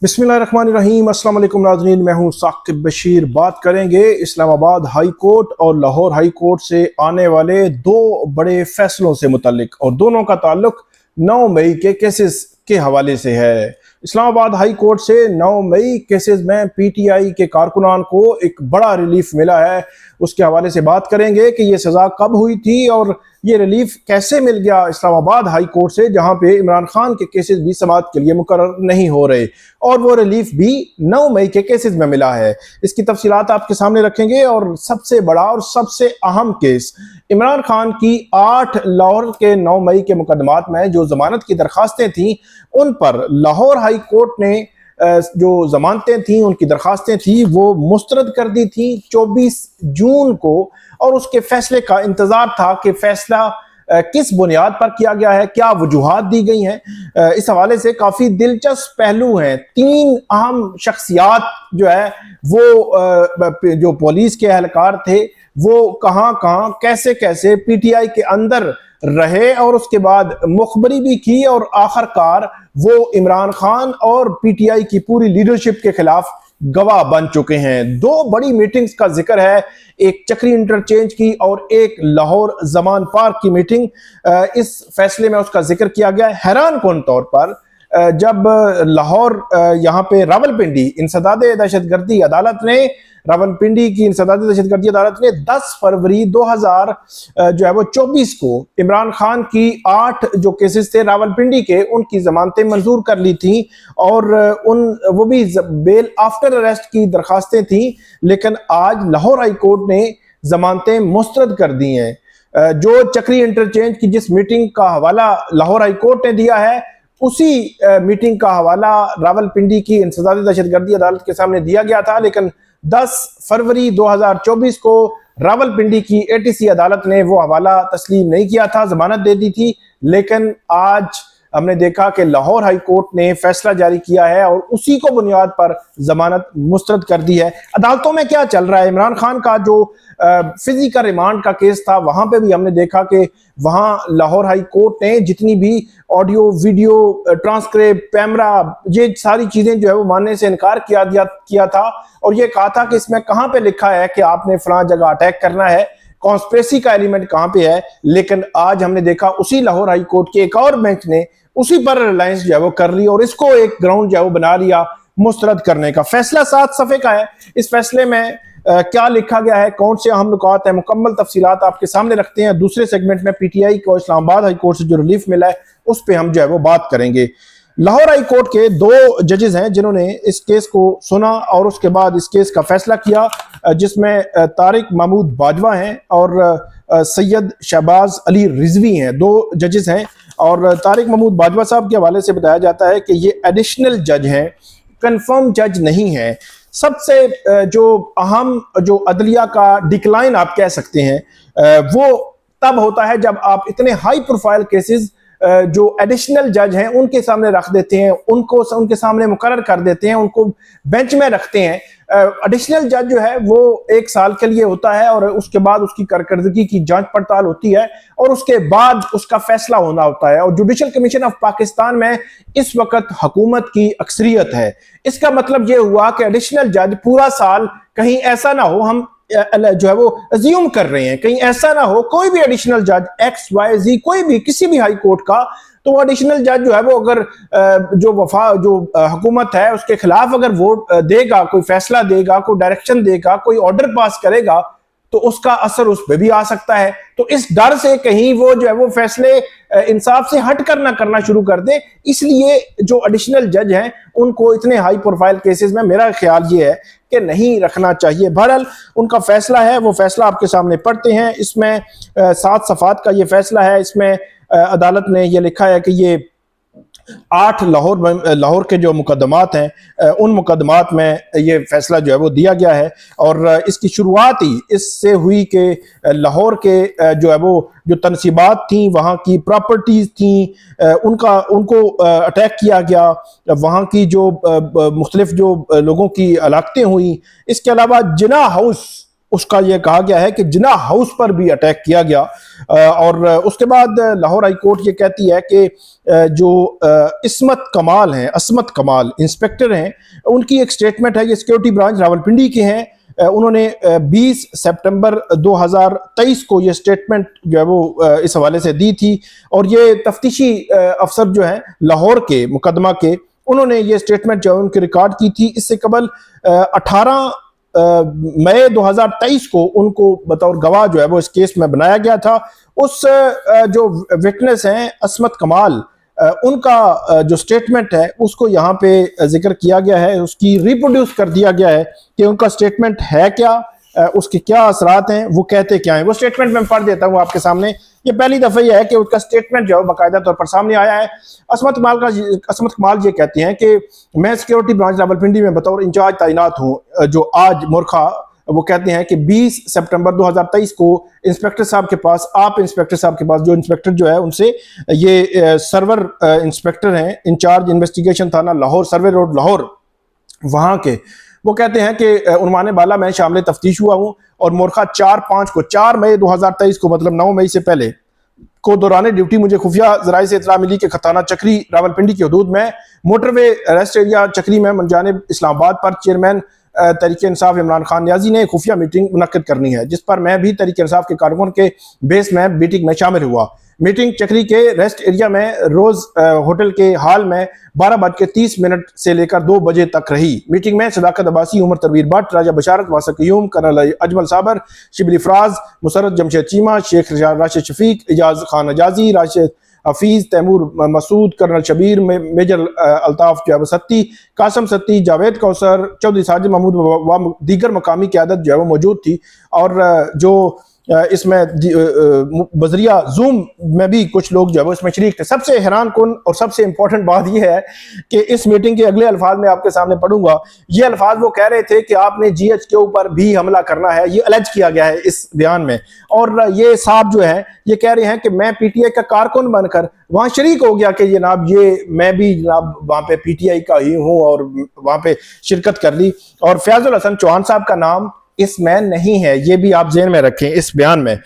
बिस्मिल्लाहिर्रहमानिर्रहीम। अस्सलाम वालेकुम नाज़रीन, मैं हूं साकिब बशीर। बात करेंगे इस्लामाबाद हाई कोर्ट और लाहौर हाई कोर्ट से आने वाले दो बड़े फैसलों से मुतल्लिक, और दोनों का ताल्लुक 9 मई के केसेस के हवाले से है। इस्लामाबाद हाई कोर्ट से 9 मई केसेस में पीटीआई के कारकुनान को एक बड़ा रिलीफ मिला है। उसके हवाले से बात करेंगे कि ये सज़ा कब हुई थी और ये रिलीफ कैसे मिल गया इस्लामाबाद हाई कोर्ट से, जहां पे इमरान खान के केसेस भी समाअत के लिए मुकर्रर नहीं हो रहे, और वो रिलीफ भी 9 मई के केसेस में मिला है। इसकी तफसीलात आपके सामने रखेंगे। और सबसे बड़ा और सबसे अहम केस, इमरान खान की 8 लाहौर के 9 मई के मुकदमात में जो जमानत की दरखास्तें थी, उन पर लाहौर हाई कोर्ट ने जो जमानतें थी, उनकी दरखास्तें थी, वो मुस्तरद कर दी थी 24 जून को। और उसके फैसले का इंतजार था कि फैसला किस बुनियाद पर किया गया है, क्या वजूहात दी गई हैं। इस हवाले से काफी दिलचस्प पहलू हैं। 3 अहम शख्सियात जो है वो जो पुलिस के एहलकार थे, वो कहां कहां कैसे कैसे पीटीआई के अंदर रहे, और उसके बाद मुखबरी भी की, और आखिरकार वो इमरान खान और पीटीआई की पूरी लीडरशिप के खिलाफ गवाह बन चुके हैं। 2 बड़ी मीटिंग्स का जिक्र है, एक चक्री इंटरचेंज की और एक लाहौर जमान पार्क की मीटिंग। इस फैसले में उसका जिक्र किया गया है। हैरान कौन तौर पर जब लाहौर यहाँ पे रावलपिंडी इंसदाद दहशतगर्दी अदालत ने रावलपिंडी की इंसदाद दहशतगर्दी अदालत ने 10 फरवरी 2024 को इमरान खान की 8 जो केसेस थे रावलपिंडी के, उनकी जमानतें मंजूर कर ली थी, और वो भी बेल आफ्टर अरेस्ट की दरखास्तें थी। लेकिन आज लाहौर हाई कोर्ट ने जमानतें मुस्तरद कर दी हैं। जो चक्री इंटरचेंज की जिस मीटिंग का हवाला लाहौर हाई कोर्ट ने दिया है, उसी मीटिंग का हवाला रावलपिंडी की इंसदाद दहशतगर्दी अदालत के सामने दिया गया था। लेकिन 10 फरवरी 2024 को रावलपिंडी की एटीसी अदालत ने वो हवाला तस्लीम नहीं किया था, जमानत दे दी थी। लेकिन आज हमने देखा कि लाहौर हाई कोर्ट ने फैसला जारी किया है और उसी को बुनियाद पर जमानत मुस्तरद कर दी है। अदालतों में क्या चल रहा है, इमरान खान का जो फिजिकल रिमांड का केस था, वहां पे भी हमने देखा कि वहां लाहौर हाई कोर्ट ने जितनी भी ऑडियो वीडियो ट्रांसक्रिप्ट कैमरा ये सारी चीजें जो है वो मानने से इनकार किया था, और ये कहा था कि इसमें कहां पे लिखा है कि आपने फलां जगह अटैक करना है, कॉन्स्पिरेसी का एलिमेंट कहां पे है। लेकिन आज हमने देखा उसी लाहौर हाई कोर्ट के एक और बेंच ने उसी पर रिलायंस जो है वो कर ली, और इसको एक ग्राउंड जो है वो बना लिया मुस्तरद करने का। फैसला 7 सफ़े का है। इस फैसले में क्या लिखा गया है, कौन से अहम नुकात है, मुकम्मल तफसीलात आपके सामने रखते हैं। दूसरे सेगमेंट में पीटीआई को इस्लामाबाद हाई कोर्ट से जो रिलीफ मिला है उस पर हम जो है वो बात करेंगे। लाहौर हाई कोर्ट के 2 जजेस हैं जिन्होंने इस केस को सुना और उसके बाद इस केस का फैसला किया, जिसमें तारिक महमूद बाजवा हैं और सैयद शहबाज अली रिजवी हैं। 2 जजेस हैं, और तारिक महमूद बाजवा साहब के हवाले से बताया जाता है कि ये एडिशनल जज हैं, कंफर्म जज नहीं है। सबसे जो अहम जो अदलिया का डिक्लाइन आप कह सकते हैं, वो तब होता है जब आप इतने हाई प्रोफाइल केसेस जो एडिशनल जज हैं उनके सामने रख देते हैं, उनको उनके सामने मुकर्रर कर देते हैं, उनको बेंच में रखते हैं। एडिशनल जज जो है वो 1 साल के लिए होता है, और उसके बाद उसकी कारकर्दगी की जांच पड़ताल होती है, और उसके बाद उसका फैसला होना होता है। और जुडिशल कमीशन ऑफ पाकिस्तान में इस वक्त हुकूमत की अक्सरियत है। इसका मतलब ये हुआ कि एडिशनल जज पूरा साल, कहीं ऐसा ना हो, हम जो है वो अज्यूम कर रहे हैं, कहीं ऐसा ना हो कोई भी एडिशनल जज XYZ कोई भी किसी भी हाई कोर्ट का, तो वो एडिशनल जज जो है वो अगर जो हुकूमत है उसके खिलाफ अगर वोट देगा, कोई फैसला देगा, कोई डायरेक्शन देगा, कोई ऑर्डर पास करेगा, तो उसका असर उस पर भी आ सकता है। तो इस डर से कहीं वो जो है वो फैसले इंसाफ से हट कर ना करना शुरू कर दे, इसलिए जो एडिशनल जज हैं उनको इतने हाई प्रोफाइल केसेस में मेरा ख्याल ये है कि नहीं रखना चाहिए। बहरहाल उनका फैसला है, वो फैसला आपके सामने पढ़ते हैं। इसमें 7 सफ़ात का ये फैसला है। इसमें अदालत ने ये लिखा है कि ये 8 लाहौर के जो मुकदमात हैं, उन मुकदमात में ये फैसला जो है वो दिया गया है, और इसकी शुरुआत ही इससे हुई कि लाहौर के जो है वो जो तनसीबात थी, वहाँ की प्रॉपर्टीज थी, उनको अटैक किया गया, वहाँ की जो मुख्तलिफ जो लोगों की हलाकतें हुई। इसके अलावा जिना हाउस उसका यह कहा गया है कि जिन्ना हाउस पर भी अटैक किया गया। और उसके बाद लाहौर हाई कोर्ट ये कहती है कि जो असमत कमाल इंस्पेक्टर हैं, उनकी एक स्टेटमेंट है, ये सिक्योरिटी ब्रांच रावलपिंडी के हैं। उन्होंने 20 सितंबर 2023 को ये स्टेटमेंट जो है वो इस हवाले से दी थी। और ये तफ्तीशी अफसर जो हैं लाहौर के मुकदमा के, उन्होंने ये स्टेटमेंट जो है उनकी रिकॉर्ड की थी। इससे कबल 18 मई 2023 को उनको बतौर गवाह जो है वो इस केस में बनाया गया था। उस जो विटनेस हैं असमत कमाल, उनका जो स्टेटमेंट है उसको यहाँ पे जिक्र किया गया है, उसकी रिप्रोड्यूस कर दिया गया है कि उनका स्टेटमेंट है क्या, उसके क्या असरात हैं, वो कहते क्या हैं। वो स्टेटमेंट मैं पढ़ देता हूँ आपके सामने। ये पहली दफा यह है कि उसका स्टेटमेंट जो है बाकायदा तौर पर सामने आया है। असमत कमाल ये कहती हैं कि मैं सिक्योरिटी ब्रांच रावलपिंडी में बतौर इंचार्ज तैनात हूँ, जो आज मोरखा, वो कहते हैं कि 20 सितंबर 2023 को इंस्पेक्टर साहब के पास, इंस्पेक्टर साहब के पास, जो इंस्पेक्टर जो है उनसे, ये सर्वर इंस्पेक्टर हैं, इंचार्ज इन्वेस्टिगेशन थाना लाहौर, सर्वे रोड लाहौर, वहाँ के, वो कहते हैं कि उन्वाने बाला मैं शामिल तफ्तीश हुआ हूँ और मोरखा 4 मई 2023 को, मतलब 9 मई से पहले को, दौरान ड्यूटी मुझे खुफिया जराये से इतला मिली कि खताना चक्री रावलपिंडी की हदूद में मोटरवे रेस्ट एरिया चक्री में मनजानिब इस्लामाबाद पर चेयरमैन तहरीक इंसाफ इमरान खान नियाजी ने खुफिया मीटिंग मुनक्किद करनी है, जिस पर मैं भी तहरीक इंसाफ के कारकुन के बेस में मीटिंग में शामिल हुआ। मीटिंग चक्री के रेस्ट एरिया में रोज होटल के हाल में 12:30 से लेकर 2 बजे तक रही। मीटिंग में सदाकत अब्बासी, उमर तरवीर भट्ट, राजा बशारत, वासक क़य्यूम, कर्नल अजमल साबर, शिबली फराज, मुसरत जमशेद चीमा, शेख राशिद शफीक, इजाज खान अजाजी, राशिद हफीज, तैमूर मसूद, कर्नल शबीर, मेजर अल्ताफ सत्ती, कासम सत्ती, जावेद कौसर, चौधरी साजिद महमूद व दीगर मकामी क़यादत जो है वो मौजूद थी। और जो इसमें बजरिया जूम में भी कुछ लोग जो है वो इसमें शरीक थे। सबसे हैरान कुन और सबसे इंपॉर्टेंट बात यह है कि इस मीटिंग के अगले अल्फाज में आपके सामने पढ़ूंगा। ये अल्फाज वो कह रहे थे कि आपने GH के ऊपर भी हमला करना है, ये अलज किया गया है इस बयान में। और ये साहब जो है ये कह रहे हैं कि मैं PTI का कारकुन बनकर वहां शरीक हो गया कि जनाब ये मैं भी जनाब वहां पे PTI का ही हूं और वहां पे शिरकत कर ली। और फयाजुल हसन चौहान साहब का नाम इसमें नहीं है, ये भी आप जेहन में रखें इस बयान में।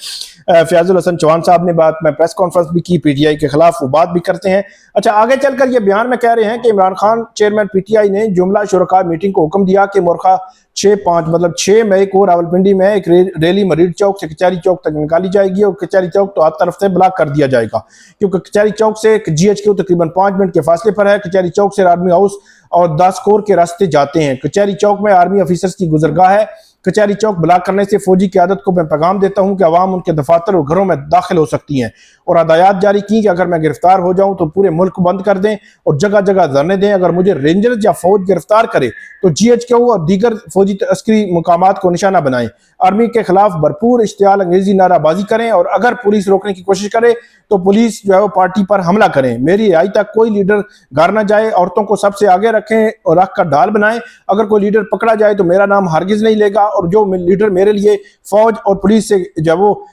फयाजुल हसन चौहान साहब ने बात में प्रेस कॉन्फ्रेंस भी की, PTI के खिलाफ वो बात भी करते हैं। अच्छा, आगे चलकर ये बयान में कह रहे हैं कि इमरान खान चेयरमैन PTI ने जुमला शुरका मीटिंग को हुक्म दिया कि मोरखा 6 मई को रावलपिंडी में एक रैली मरीड चौक से कचहरी चौक तक निकाली जाएगी और कचहरी चौक तो हर तरफ से ब्लॉक कर दिया जाएगा, क्योंकि कचहरी चौक से GH तकरीबन 5 मिनट के फासले पर है। कचहरी चौक से आर्मी हाउस और 10 कोर के रास्ते जाते हैं। कचहरी चौक में आर्मी ऑफिसर्स की गुजरगाह है। कचहरी चौक ब्लॉक करने से फौजी क़यादत को मैं पैगाम देता हूं कि अवाम उनके दफातर और घरों में दाखिल हो सकती हैं, और हदायत जारी की कि अगर मैं गिरफ्तार हो जाऊं तो पूरे मुल्क को बंद कर दें और जगह जगह धरने दें। अगर मुझे रेंजर्स या फौज गिरफ्तार करे तो GH और दीगर फौजी तस्करी मुकामात को निशाना बनाएं। आर्मी के खिलाफ भरपूर इश्तियाल अंग्रेजी नाराबाजी करें और अगर पुलिस रोकने की कोशिश करे तो पुलिस जो है वो पार्टी पर हमला करें। मेरी रिहाई तक कोई लीडर गार ना जाए, औरतों को सबसे आगे रखें और रख कर ढाल बनाएं। अगर कोई लीडर पकड़ा जाए तो मेरा नाम हरगिज नहीं लेगा, और जो लीडर मेरे लिए फौज और पुलिस से जब वो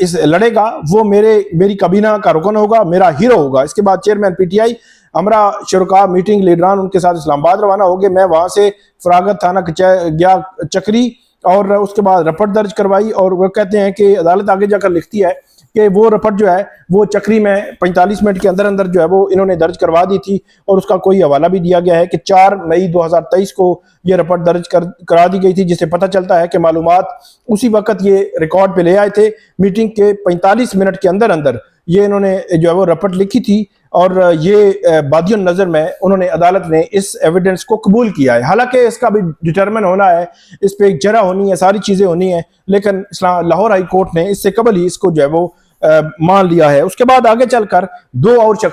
इस लड़ेगा वो मेरी कबीना का रुकन होगा, मेरा हीरो होगा। इसके बाद चेयरमैन PTI हमरा शुरका मीटिंग लीडरान उनके साथ इस्लामाबाद रवाना हो गए। मैं वहां से फरागत थाना गया चक्री और उसके बाद रपट दर्ज करवाई। और वो कहते हैं कि अदालत आगे जाकर लिखती है कि वो रपट जो है वो चक्री में 45 मिनट के अंदर अंदर जो है वो इन्होंने दर्ज करवा दी थी, और उसका कोई हवाला भी दिया गया है कि 4 मई 2023 को ये रपट दर्ज करा दी गई थी, जिससे पता चलता है कि मालूमात उसी वक्त ये रिकॉर्ड पे ले आए थे। मीटिंग के 45 मिनट के अंदर अंदर ये इन्होंने जो है वो रपट लिखी थी, और ये बादियों नजर में उन्होंने अदालत ने इस एविडेंस को कबूल किया है। हालांकि इसका भी डिटरमिन होना है, इस पे एक जरा होनी है, सारी चीजें होनी है, लेकिन लाहौर हाई कोर्ट ने इससे कबल ही इसको जो है वो मान लिया है। उसके बाद आगे चलकर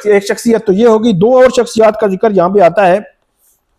एक शख्सियत तो ये होगी, 2 और शख्सियत का जिक्र यहाँ पे आता है।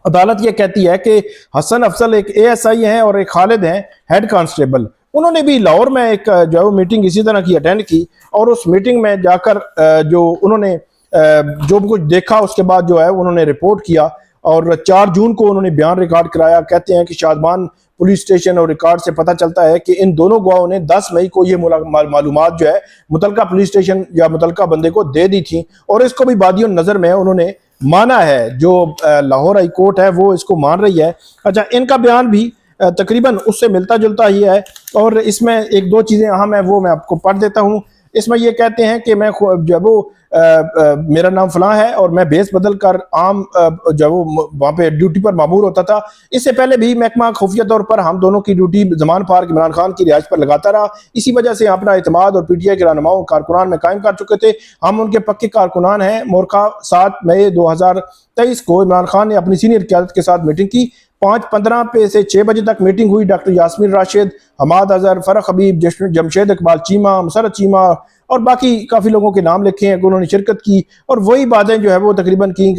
अदालत ये कहती है कि हसन अफजल एक ASI हैं और एक खालिद हैं हेड कांस्टेबल। उन्होंने भी लाहौर में एक जो है वो मीटिंग इसी तरह की अटेंड की, और उस मीटिंग में जाकर जो उन्होंने जो कुछ देखा उसके बाद जो है उन्होंने रिपोर्ट किया, और 4 जून को उन्होंने बयान रिकॉर्ड कराया। कहते हैं कि शादबान पुलिस स्टेशन और रिकॉर्ड से पता चलता है कि इन दोनों गवाहों ने 10 मई को ये मालूमात जो है मुतलका पुलिस स्टेशन या मुतलका बंदे को दे दी थी, और इसको भी बादियों नजर में उन्होंने माना है। जो लाहौर हाई कोर्ट है वो इसको मान रही है। अच्छा, इनका बयान भी तकरीबन उससे मिलता जुलता ही है। और इसमें एक दो चीज़ें अहम है, वो मैं आपको पढ़ देता हूँ। इसमें ये कहते हैं कि मैं जब वो मेरा नाम फलां है और मैं बेस बदल कर आम जब वो वहाँ पे ड्यूटी पर मामूर होता था। इससे पहले भी महकमा खुफिया तौर पर हम दोनों की ड्यूटी जमान पार्क इमरान खान की रिहाइश पर लगाता रहा। इसी वजह से अपना एतमाद और PTI के रहनुमाओं कारकुनान में कायम कर चुके थे। हम उनके पक्के कारकुनान हैं। मोरखा 7 मई 2023 को इमरान खान ने अपनी सीनियर क़यादत के साथ मीटिंग की। 5:15 पे से 6 बजे तक मीटिंग हुई। डॉक्टर यास्मीन राशिद, हमाद अजहर, फरख हबीब, जमशेद इकबाल चीमा, मुसरत चीमा और बाकी काफ़ी लोगों के नाम लिखे हैं कि उन्होंने शिरकत की। और वही बातें जो है वो तकरीबन की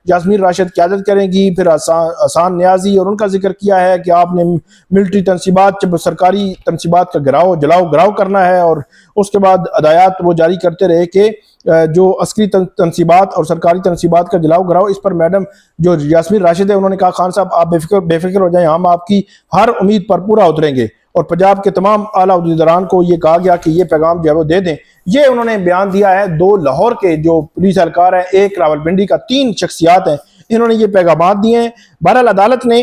यास्मीन राशिद क़यादत करेंगी। फिर हसान न्याजी, और उनका जिक्र किया है कि आपने मिलिट्री तनसीबात, जब सरकारी तनसीबात का घराव करना है। और उसके बाद हदायत वो जारी करते रहे कि जो अस्करी तनसीबात और सरकारी तनसीबात का जलाओ घराव, इस पर मैडम जो यास्मीन राशिद है उन्होंने कहा, खान साहब आप बेफिक्र हो जाएं, हम आपकी हर उम्मीद पर पूरा उतरेंगे। और पंजाब के तमाम आला अहदेदारान को ये कहा गया कि ये पैगाम जो है वो दे दें। ये उन्होंने बयान दिया है। 2 लाहौर के जो पुलिस एहलकार है, 1 रावलपिंडी का, 3 शख्सियात हैं, इन्होंने ये पैगाम दिए हैं। बहरहाल अदालत ने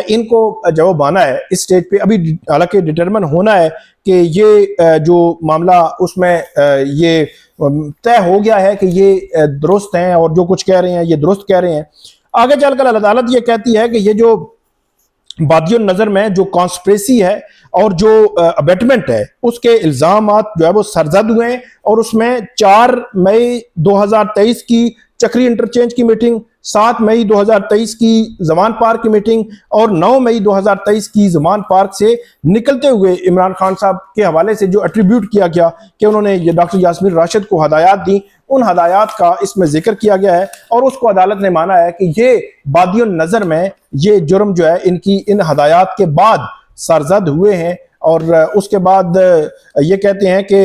इनको जवाब माना है इस स्टेज पे। अभी हालांकि डिटरमिन होना है कि ये जो मामला उसमें ये तय हो गया है कि ये दुरुस्त हैं और जो कुछ कह रहे हैं ये दुरुस्त कह रहे हैं। आगे चलकर अदालत ये कहती है कि ये जो बादियों नज़र में जो कॉन्स्पिरेसी है और जो अबेटमेंट है उसके इल्ज़ामात जो है वो सरजद हुए हैं। और उसमें 4 मई 2023 की चक्री इंटरचेंज की मीटिंग, 7 मई 2023 की जमान पार्क की मीटिंग और 9 मई 2023 की जमान पार्क से निकलते हुए इमरान खान साहब के हवाले से जो एट्रीब्यूट किया गया कि उन्होंने ये डॉक्टर यास्मीन राशिद को हदायत दी, उन हदायत का इसमें जिक्र किया गया है। और उसको अदालत ने माना है कि ये बादियों नज़र में ये जुर्म जो है इनकी इन हदायत के बाद सरजद हुए हैं। और उसके बाद ये कहते हैं कि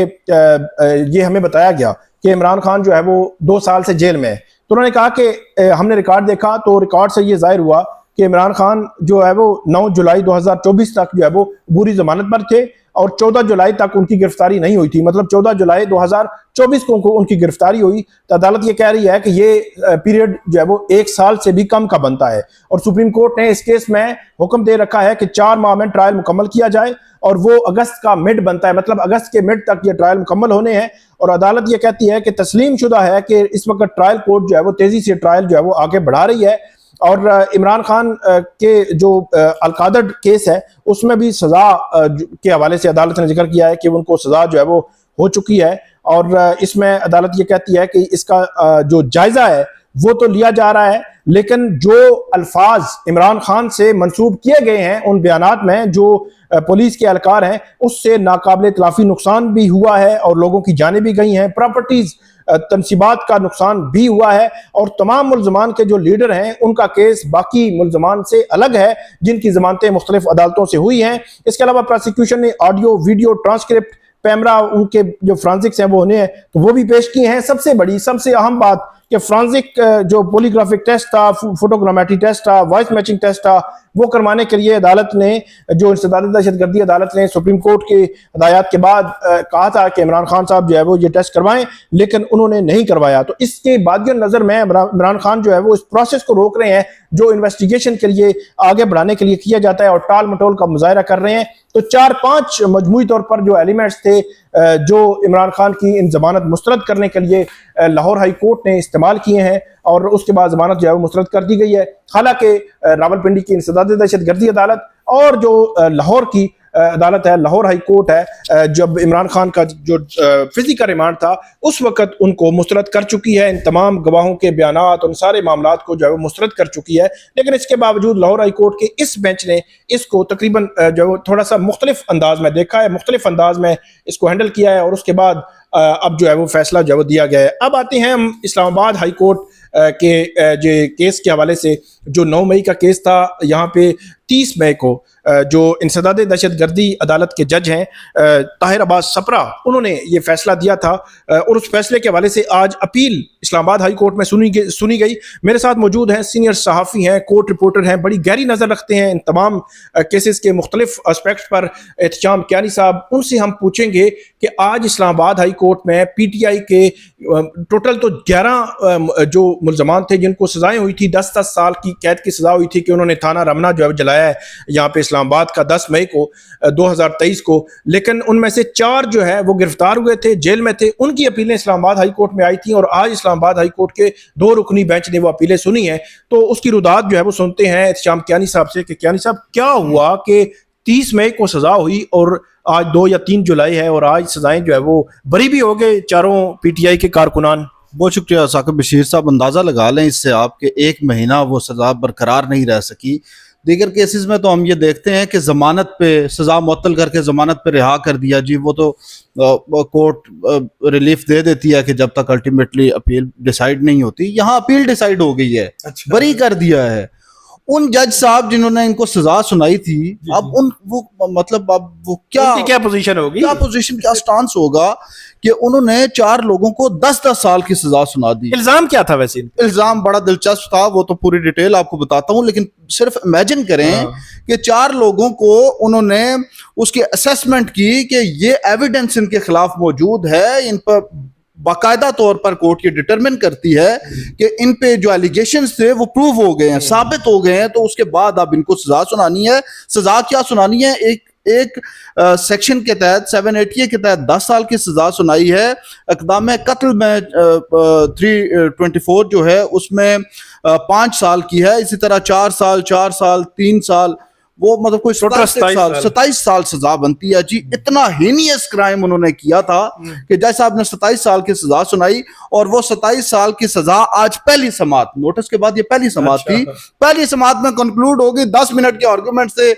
ये हमें बताया गया कि इमरान खान जो है वो 2 साल से जेल में है। तो उन्होंने कहा कि हमने रिकॉर्ड देखा तो रिकॉर्ड से ये जाहिर हुआ कि इमरान खान जो है वो 9 जुलाई 2024 तक जो है वो बुरी जमानत पर थे और 14 जुलाई तक उनकी गिरफ्तारी नहीं हुई थी। मतलब 14 जुलाई 2024 को उनकी गिरफ्तारी हुई। तो अदालत ये कह रही है कि ये पीरियड जो है वो 1 साल से भी कम का बनता है। और सुप्रीम कोर्ट ने इस केस में हुक्म दे रखा है कि 4 माह में ट्रायल मुकम्मल किया जाए और वो अगस्त का मिड बनता है, मतलब अगस्त के मिड तक ये ट्रायल मुकम्मल होने हैं। और अदालत ये कहती है कि तस्लीम शुदा है कि इस वक्त ट्रायल कोर्ट जो है वो तेजी से ट्रायल जो है वो आगे बढ़ा रही है। और इमरान खान के जो अलकादर केस है उसमें भी सजा के हवाले से अदालत ने जिक्र किया है कि उनको सजा जो है वो हो चुकी है। और इसमें अदालत ये कहती है कि इसका जो जायजा है वो तो लिया जा रहा है, लेकिन जो अल्फाज इमरान खान से मंसूब किए गए हैं उन बयानात में जो पुलिस के एहलकार हैं उससे नाकाबिल तलाफी नुकसान भी हुआ है और लोगों की जानें भी गई हैं, प्रॉपर्टीज तनसीबात का नुकसान भी हुआ है। और तमाम मुल्ज़मान के जो लीडर हैं उनका केस बाकी मुल्ज़मान से अलग है जिनकी जमानतें मुख्तलिफ अदालतों से हुई हैं। इसके अलावा प्रोसिक्यूशन ने ऑडियो, वीडियो, ट्रांसक्रिप्ट, पैमरा, उनके जो फ्रांसिक्स हैं वो होने हैं तो वो भी पेश किए हैं। सबसे बड़ी, सबसे अहम बात कि फ्रांसिक जो पॉलीग्राफिक टेस्ट था, फोटोग्रामेट्री टेस्ट था, वॉइस मैचिंग टेस्ट था, वो करवाने के लिए अदालत ने जो इंसदाद दहशतगर्दी अदालत ने सुप्रीम कोर्ट की हदायत के बाद कहा था कि इमरान खान साहब जो है वो ये टेस्ट करवाएं, लेकिन उन्होंने नहीं करवाया। तो इसके बाद नजर में इमरान खान जो है वो इस प्रोसेस को रोक रहे हैं जो इन्वेस्टिगेशन के लिए आगे बढ़ाने के लिए किया जाता है और टाल मटोल का मुजाहरा कर रहे हैं। तो 4-5 मजमूई तौर पर जो एलिमेंट्स थे जो इमरान खान की इन जमानत मुस्तरद करने के लिए लाहौर हाई कोर्ट ने इस्तेमाल किए हैं और उसके बाद जमानत जो है वो मुस्तरद कर दी गई है। हालांकि रावलपिंडी की इंसदाद दहशतगर्दी अदालत और जो लाहौर की अदालत है, लाहौर हाई कोर्ट है, जब इमरान खान का जो फिजिकल रिमांड था उस वक्त उनको मुस्तरद कर चुकी है। इन तमाम गवाहों के बयानात, उन सारे मामलात को जो है वो मुस्तरद कर चुकी है। लेकिन इसके बावजूद लाहौर हाई कोर्ट के इस बेंच ने इसको तकरीबन जो थोड़ा सा मुख्तलिफ अंदाज में देखा है, मुख्तलिफ अंदाज में इसको हैंडल किया है और उसके बाद अब जो है वो फैसला जो है वो दिया गया है। अब आते हैं हम इस्लामाबाद हाई कोर्ट के जो केस के हवाले से। जो 9 मई का केस था, यहाँ पे 30 मई को जो इंसदाद दहशतगर्दी अदालत के जज हैं ताहिर अब्बास सपरा, उन्होंने ये फैसला दिया था और उस फैसले के हवाले से आज अपील इस्लामाबाद हाई कोर्ट में सुनी गई। मेरे साथ मौजूद हैं सीनियर सहाफ़ी हैं, कोर्ट रिपोर्टर हैं, बड़ी गहरी नज़र रखते हैं इन तमाम केसेस के मुख्तलिफ एस्पेक्ट्स पर, एहतशाम कियानी साहब। उनसे हम पूछेंगे कि आज इस्लामाबाद हाई कोर्ट में PTI के टोटल तो 11 जो मुल्ज़मान थे जिनको सजाएं हुई थी, 10-10 साल की कैद की सजा हुई थी कि उन्होंने थाना रमना जो है जलाया है यहाँ पे इस्लामाबाद का 10 मई को 2023 को, लेकिन उनमें से 4 जो है वो गिरफ्तार हुए थे, जेल में थे। उनकी अपीलें इस्लामाबाद हाई कोर्ट में आई थी और आज इस्लामाबाद हाई कोर्ट के 2 रुकनी बेंच ने वो अपीलें सुनी है। तो उसकी रुदात जो है वो सुनते हैं एहतशाम कियानी साहब से कि कियानी साहब, क्या हुआ कि 30 मई को सजा हुई और आज 2 या 3 जुलाई है और आज सजाएं जो है वो बरी भी हो गए चारों पीटीआई के कारकुनान? बहुत शुक्रिया साकिब बशीर साहब। अंदाज़ा लगा लें इससे आपके 1 महीना वो सज़ा बरकरार नहीं रह सकी। दीगर केसेस में तो हम ये देखते हैं कि ज़मानत पे सज़ा मुअत्तल करके ज़मानत पे रिहा कर दिया जी, वो तो कोर्ट रिलीफ दे देती है कि जब तक अल्टीमेटली अपील डिसाइड नहीं होती। यहाँ अपील डिसाइड हो गई है, बरी कर दिया है उन जज साहब जिन्होंने इनको सजा सुनाई थी। अब उन वो मतलब अब वो क्या पोजीशन होगी, क्या पोजीशन, क्या स्टांस होगा कि उन्होंने 4 लोगों को 10-10 साल की सजा सुना दी। इल्जाम क्या था वैसे? इल्जाम बड़ा दिलचस्प था, वो तो पूरी डिटेल आपको बताता हूं, लेकिन सिर्फ इमेजिन करें कि 4 लोगों को उन्होंने उसकी असेसमेंट की कि ये एविडेंस इनके खिलाफ मौजूद है, इन पर बाकायदा तौर पर कोर्ट ये डिटरमिन करती है कि इन पे जो एलिगेशंस थे वो प्रूव हो गए हैं, साबित हो गए हैं, तो उसके बाद अब इनको सजा सुनानी है। सजा क्या सुनानी है? एक सेक्शन के तहत 780 के तहत 10 साल की सजा सुनाई है। इक़दाम कत्ल में 324 जो है उसमें 5 साल की है। इसी तरह 4 साल 3 साल, वो मतलब कोई 27 साल सजा बनती है जी। इतना हीनियस क्राइम उन्होंने किया था कि जज साहब ने 27 साल की सजा सुनाई और वो 27 साल की सजा आज पहली समात, नोटिस के बाद ये पहली समात थी, पहली समात में कंक्लूड हो गई। 10 मिनट के आर्गुमेंट से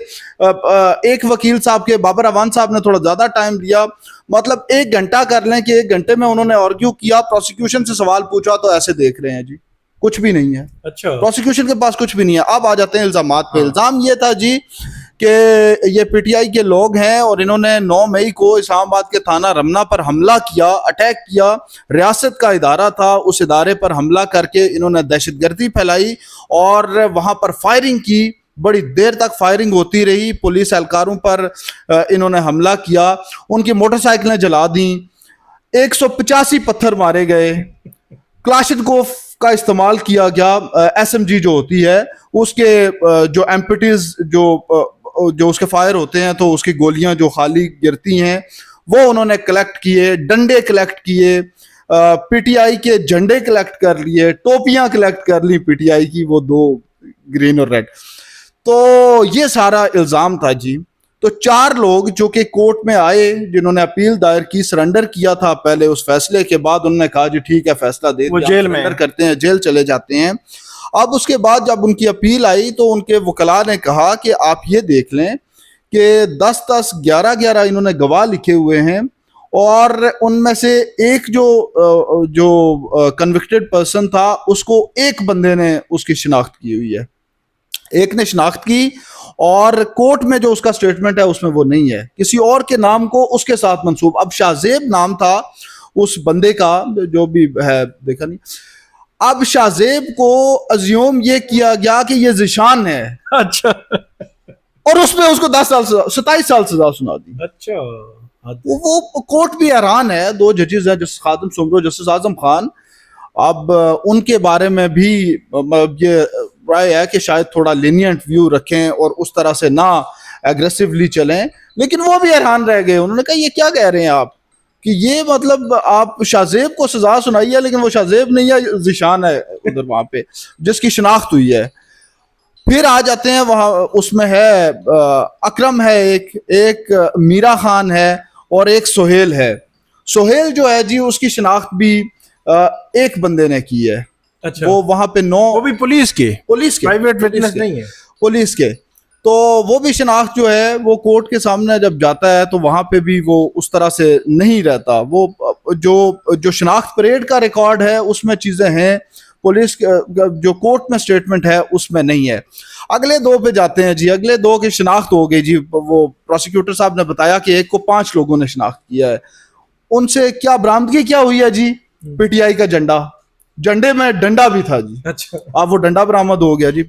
एक वकील साहब के बाबर अवान साहब ने थोड़ा ज्यादा टाइम दिया, मतलब 1 घंटा कर लें कि 1 घंटे में उन्होंने आर्ग्यू किया, प्रोसिक्यूशन से सवाल पूछा तो ऐसे देख रहे हैं जी, कुछ भी नहीं है। अच्छा, प्रोसिक्यूशन के पास कुछ भी नहीं है। अब आ जाते हैं इल्जामात पे। इल्जाम ये था जी कि ये पीटीआई के लोग हैं और इन्होंने 9 मई को इस्लामाबाद के थाना रमना पर हमला किया, अटैक किया। रियासत का इदारा था, उस इदारे पर हमला करके इन्होंने दहशतगर्दी फैलाई और वहां पर फायरिंग की। बड़ी देर तक फायरिंग होती रही, पुलिस एहलकारों पर इन्होंने हमला किया, उनकी मोटरसाइकिलें जला दी, 185 पत्थर मारे गए, क्लाशनकोफ का इस्तेमाल किया गया, एसएमजी जो होती है उसके जो एम्पिटीज जो उसके फायर होते हैं तो उसकी गोलियां जो खाली गिरती हैं वो उन्होंने कलेक्ट किए, डंडे कलेक्ट किए, पीटीआई के झंडे कलेक्ट कर लिए, टोपियां कलेक्ट कर ली पीटीआई की, वो 2 ग्रीन और रेड। तो ये सारा इल्जाम था जी। तो 4 लोग जो कि कोर्ट में आए, जिन्होंने अपील दायर की, सरेंडर किया था पहले, उस फैसले के बाद उन्होंने कहा जी ठीक है फैसला दे दिया, जेल में करते हैं, जेल चले जाते हैं। अब उसके बाद जब उनकी अपील आई तो उनके वकला ने कहा कि आप ये देख लें कि 10-10, 11-11 इन्होंने गवाह लिखे हुए हैं और उनमें से एक जो कन्विक्टेड पर्सन था उसको एक बंदे ने उसकी शिनाख्त की हुई है, एक ने शिनाख्त की और कोर्ट में जो उसका स्टेटमेंट है उसमें वो नहीं है, किसी और के नाम को उसके साथ मंसूब। अब शाहजेब नाम था उस बंदे का, जो भी है देखा नहीं। अब शाहजेब को अज्यूम ये किया गया कि ये जिशान है। अच्छा, और उसमें उसको 10 साल 27 साल सजा सुना दी। अच्छा, वो कोर्ट भी हैरान है। 2 जजेस हैं, जस्टिस खादिम सुमरो, जस्टिस आजम खान। अब उनके बारे में भी ये राय है कि शायद थोड़ा लीनियंट व्यू रखें और उस तरह से ना एग्रेसिवली चलें, लेकिन वो भी हैरान रह गए। उन्होंने कहा ये क्या कह रहे हैं आप कि ये मतलब आप शाहजेब को सजा सुनाई है लेकिन वो शाहजेब नहीं है, जिशान है उधर वहां पे जिसकी शिनाख्त हुई है। फिर आ जाते हैं वहां, उसमें है अकरम है, एक मीरा खान है और एक सोहेल है। सोहेल जो है जी उसकी शिनाख्त भी एक बंदे ने की है। अच्छा, वो वहां पे 9, वो भी पुलिस के प्राइवेट विटनेस नहीं है, पुलिस के। तो वो भी शिनाख्त जो है वो कोर्ट के सामने जब जाता है तो वहां पे भी वो उस तरह से नहीं रहता। वो जो शिनाख्त परेड का रिकॉर्ड है उसमें चीजें हैं, पुलिस जो कोर्ट में स्टेटमेंट है उसमें नहीं है। अगले 2 पे जाते हैं जी। अगले 2 की शिनाख्त हो गई जी। वो प्रोसिक्यूटर साहब ने बताया कि एक को 5 लोगों ने शिनाख्त किया है। उनसे क्या बरामदगी क्या हुई है जी? पीटीआई का झंडा, झंडे में डंडा भी था जी। अच्छा, अब वो डंडा बरामद हो गया जी।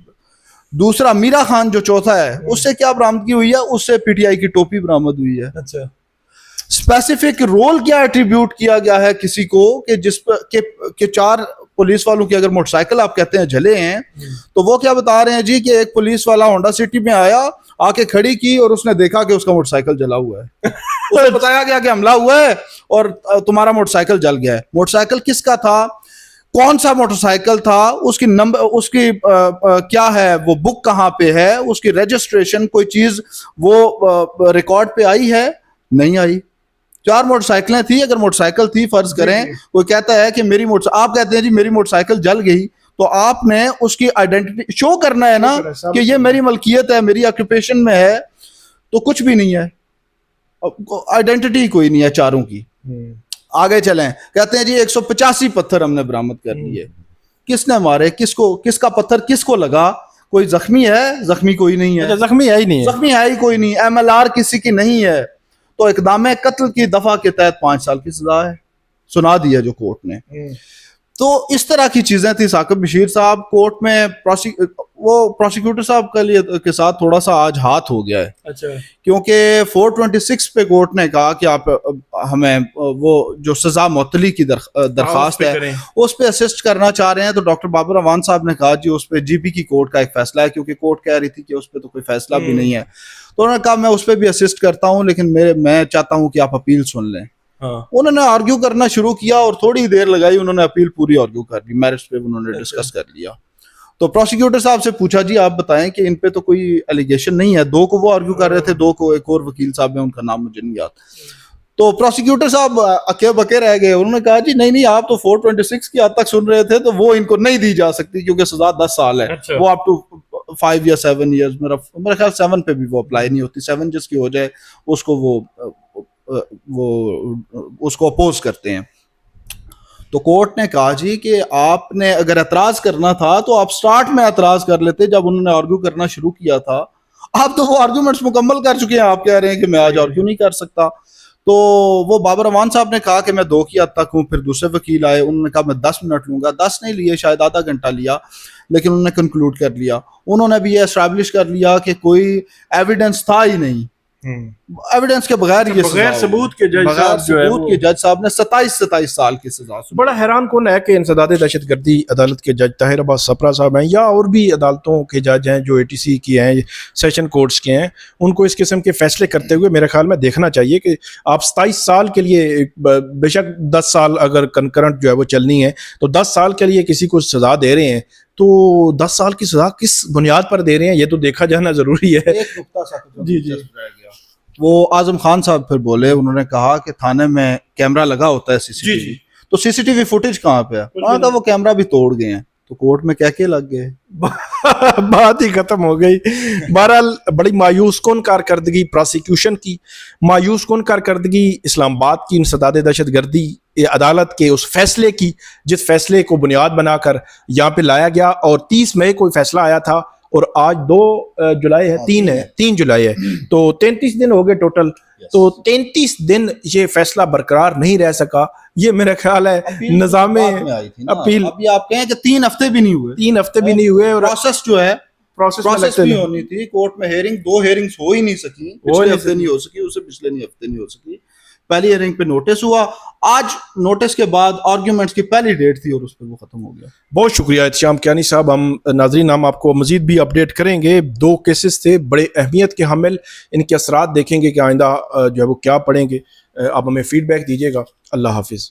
दूसरा मीरा खान जो चौथा है, उससे क्या बरामदगी हुई है? उससे पीटीआई की टोपी बरामद हुई है। अच्छा, स्पेसिफिक रोल क्या एट्रीब्यूट किया गया है किसी को कि जिस पर के 4 पुलिस वालों की अगर मोटरसाइकिल आप कहते हैं जले हैं, तो वो क्या बता रहे हैं जी कि एक पुलिस वाला होंडा सिटी में आया, आके खड़ी की और उसने देखा कि उसका मोटरसाइकिल जला हुआ है। उसे बताया गया कि हमला हुआ है और तुम्हारा मोटरसाइकिल जल गया है। मोटरसाइकिल किसका था, कौन सा मोटरसाइकिल था, उसकी नंबर, उसकी क्या है, वो बुक कहाँ पे है, उसकी रजिस्ट्रेशन कोई चीज वो रिकॉर्ड पे आई है, नहीं आई। 4 मोटरसाइकिलें थी, अगर मोटरसाइकिल थी फर्ज करें, कोई कहता है कि मेरी मोटर, आप कहते हैं जी मेरी मोटरसाइकिल जल गई, तो आपने उसकी आइडेंटिटी शो करना है ना कि ये मेरी मलकियत है, मेरी ऑक्यूपेशन में है। तो कुछ भी नहीं है, आइडेंटिटी कोई नहीं है चारों की। आगे चलें, कहते हैं जी 185 पत्थर हमने बरामद कर लिए। किसने मारे, किसको, किसका पत्थर किसको लगा, कोई जख्मी है, जख्मी कोई नहीं है, जख्मी है ही नहीं, जख्मी है ही कोई नहीं, MLR किसी की नहीं है। तो इकदाम कत्ल की दफा के तहत 5 साल की सजा है, सुना दी है जो कोर्ट ने। तो इस तरह की चीजें थी। साकिब बशीर साहब कोर्ट में प्रोसिक्यूटर साहब के साथ थोड़ा सा आज हाथ हो गया है। अच्छा। क्योंकि 426 पे कोर्ट ने कहा कि आप हमें वो जो सजा मुअत्तली की दरखास्त है उस पे असिस्ट करना चाह रहे हैं। तो डॉक्टर बाबर अवान साहब ने कहा जी उस पे जीपी की कोर्ट का एक फैसला है, क्योंकि कोर्ट कह रही थी कि उस पे तो कोई फैसला भी नहीं है। तो उन्होंने कहा मैं उस पर भी असिस्ट करता हूँ, लेकिन मैं चाहता हूँ कि आप अपील सुन लें। उन्होंने आर्ग्यू करना शुरू किया और थोड़ी देर लगाई, उन्होंने अपील पूरी आर्ग्यू कर ली, मेरिट्स पे उन्होंने डिस्कस कर लिया। तो प्रोसिक्यूटर साहब से पूछा जी आप बताएं कि इन पे तो कोई एलिगेशन नहीं है। 2 को वो आर्ग्यू कर रहे थे, 2 को एक और वकील साहब है, उनका नाम मुझे नहीं याद। तो प्रोसिक्यूटर साहब अके बके रह गए। उन्होंने कहा जी नहीं आप तो 426 की हद तक सुन रहे थे, तो वो इनको नहीं दी जा सकती क्योंकि सजा 10 साल है। अच्छा। वो अप टू 5 या 7 ईयर्स, मेरा ख्याल 7 पे भी वो अप्लाई नहीं होती। 7 जिसकी हो जाए उसको वो उसको अपोज करते हैं। तो कोर्ट ने कहा जी कि आपने अगर एतराज करना था तो आप स्टार्ट में एतराज कर लेते, जब उन्होंने आर्ग्यू करना शुरू किया था। आप तो वो आर्ग्यूमेंट्स मुकम्मल कर चुके हैं, आप कह रहे हैं कि मैं आज आर्ग्यू नहीं कर सकता। तो वो बाबर अमान साहब ने कहा कि मैं 2 की हद तक हूँ। फिर दूसरे वकील आए, उन्होंने कहा मैं 10 मिनट लूंगा। 10 नहीं लिए, शायद आधा घंटा लिया, लेकिन उन्होंने कंक्लूड कर लिया। उन्होंने भी ये एस्टैब्लिश कर लिया कि कोई एविडेंस था ही नहीं। एविडेंस के बगैर ये बगैर सबूत के जज साहब ने 27 साल की सजा। बड़ा हैरान कौन है कि इंसदाद दहशतगर्दी अदालत के जज ताहिर अब्बास सपरा साहब हैं, या और भी अदालतों के जज हैं जो ATC की हैं, सेशन कोर्ट्स के हैं, उनको इस किस्म के फैसले करते हुए मेरे ख्याल में देखना चाहिए कि आप 27 साल के लिए, बेशक 10 साल अगर कंकरेंट जो है वो चलनी है, तो 10 साल के लिए किसी को सजा दे रहे हैं, तो 10 साल की सजा किस बुनियाद पर दे रहे हैं, ये तो देखा जाना जरूरी है। जी वो आजम खान साहब फिर बोले, उन्होंने कहा कि थाने में कैमरा लगा होता है CCTV, तो CCTV फुटेज कहाँ पे है? तो वो कैमरा भी तोड़ गए हैं। तो कोर्ट में क्या लग गए बात ही खत्म हो गई। बहरहाल बड़ी मायूस कौन कारकर्दगी प्रोसिक्यूशन की, मायूस कौन कारकर्दगी इस्लामाबाद की इंसदाद दहशतगर्दी अदालत के उस फैसले की, जिस फैसले को बुनियाद बनाकर यहाँ पे लाया गया। और 30 मई को फैसला आया था और आज 2 जुलाई है, 3 जुलाई है, तो 33 दिन हो गए टोटल। तो 33 दिन ये फैसला बरकरार नहीं रह सका। ये मेरा ख्याल है निज़ामे अपील, अभी आप कहें कि 3 हफ्ते भी नहीं हुए, 3 हफ्ते भी नहीं हुए, और प्रोसेस जो है प्रोसेस भी होनी थी। कोर्ट में हेयरिंग 2 हेयरिंग्स हो ही नहीं सकी, पिछले हफ्ते नहीं हो सकी, उससे पिछले हफ्ते नहीं हो सकी। पहली हेयरिंग पे नोटिस हुआ, आज नोटिस के बाद आर्ग्यूमेंट्स की पहली डेट थी और उस पर वो खत्म हो गया। बहुत शुक्रिया इत्शाम कियानी साहब। हम नाजरीन हम आपको मजीद भी अपडेट करेंगे। 2 केसेस थे बड़े अहमियत के हामिल, इनके असरात देखेंगे कि आइंदा जो है वो क्या पड़ेंगे। आप हमें फीडबैक दीजिएगा। अल्लाह हाफिज़।